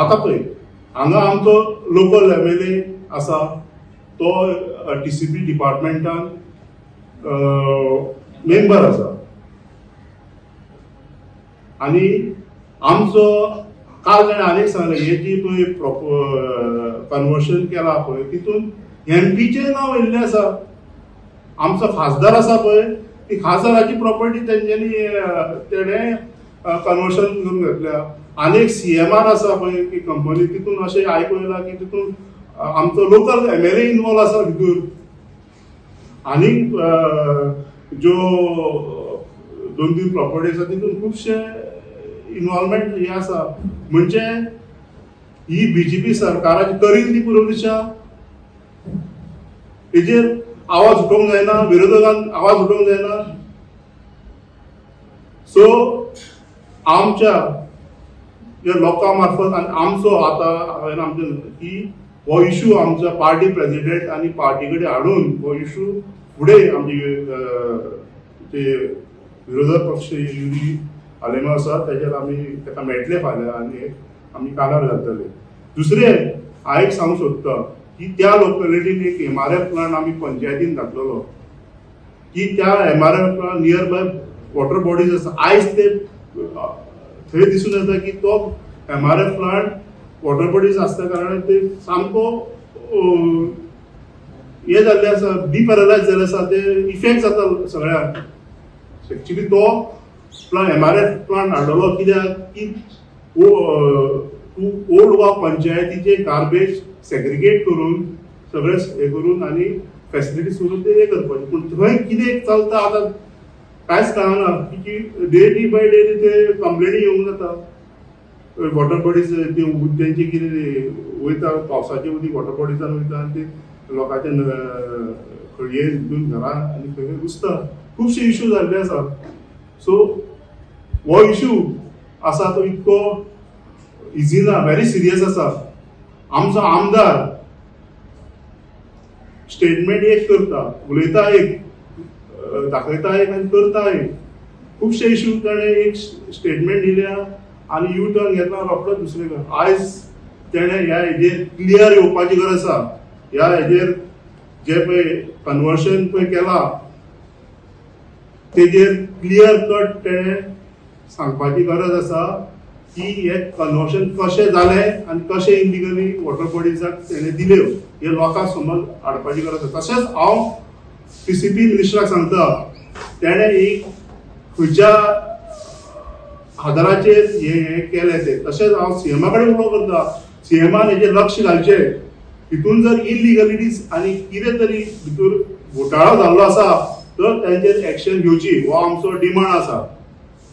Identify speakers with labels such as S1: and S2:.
S1: आता पळय हांगा आमचो लोकल एमएलए आसा तो टीसीपी डिपार्टमेंटान मेंबर आसा आणि आमचो काल ताणें आनीक सांगलें हे जी पळय कन्वर्शन केला पळय तितून एमपीचें नांव येयल्लें आसा. आमचो खासदार आसा पळय ती खासदाराची प्रॉपर्टी तेंच्यांनी तेणें कन्वर्शन करून घेतल्या. आनीक सीएमआर आसा पळय ती कंपनी तितून अशें आयकूं येला की तितून आमचो लोकल एमएलए इन्वॉल्व आसा भितूर. आनीक ज्यो 2-3 प्रॉपर्टी आसा तितून खुबशे इन्वॉल्वमेंट हे आसा. म्हणजे ही बीजेपी सरकाराची करील ती पुरव दिशा हेजेर आवाज उठोवंक जायना, विरोधकांक आवाज उठोवंक जायना. सो आमच्या लोकां मार्फत आनी आमचो आतां हांवें आमचे की हो इशू आमच्या पार्टी प्रेसिडेंट आनी पार्टी कडेन हाडून हो इशू फुडें आमचे विरोधक पक्ष युरी आलेनो आसा तेजेर आमी ताका मेळटले फाल्यां आनी आमी कागार घालतले. दुसरें हांव एक सांगूंक सोदता की त्या लोकेलिटीन एक एमआरएफ प्लांट आमी पंचायतीन घातलेलो की त्या MRF plant near by water bodies आसा. आयज ते थंय दिसून येता की तो एमआरएफ प्लांट वॉटर बॉडीज आसल्या कारणान ते सामको हे जाल्ले आसा, डिपॅरलायज जाल्ले आसा. ते इफेक्ट जाता सगळ्यांक. एक्चुली तो प्लांट एमआरएफ प्लांट हाडलो कित्याक की ओल्ड वा पंचायतीचे गार्बेज सेग्रिगेट करून सगळे हे करून आनी फॅसिलिटीज करून ते हे करपाचे. पूण थंय कितें चलता आतां कांयच कळना की डे बाय डे ते कंप्लेनी येवंक जाता. वॉटर बॉडीज तेंची कितें वयता पावसाचे उदीक वॉटर बॉडीजान वयता आनी ते लोकांचे खळये हितून घरां आनी खंय घुसता. खुबशे इश्यू जाल्ले आसा. सो हो इश्यू आसा तो इतको इजी ना, व्हेरी सिरियस आसा. आमचो आमदार स्टेटमेंट एक करता, उलयता एक, दाखयता एक आनी करता एक. खुबशे इश्यू ताणें एक स्टेटमेंट दिल्या आनी यू टर्न घेतला रोखडो दुसरे. आयज तेणें ह्या हेजेर क्लियर येवपाची गरज आसा. ह्या हेजेर जे पळय कन्वर्शन पळय केला तेजेर क्लियर कट तेणें सांगपाची गरज आसा की हे कन्वर्शन कशें जालें आनी कशें इलिगली वॉटर बॉडीजाक तेणें दिल्यो हे लोकांक समज हाडपाची गरज आसा. तशेंच हांव टीसीपी मिनिस्टराक सांगता तेणें एक खंयच्या आदाराचेर हे केलें ते. तशेंच हांव सीएमा कडेन उलो करता, सीएमान हेजेर लक्ष घालचें. हितून जर इलिगलिटीज आनी कितें तरी भितर घोटाळो जाल्लो आसा तर तांचेर एक्शन घेवची हो आमचो डिमांड आसा.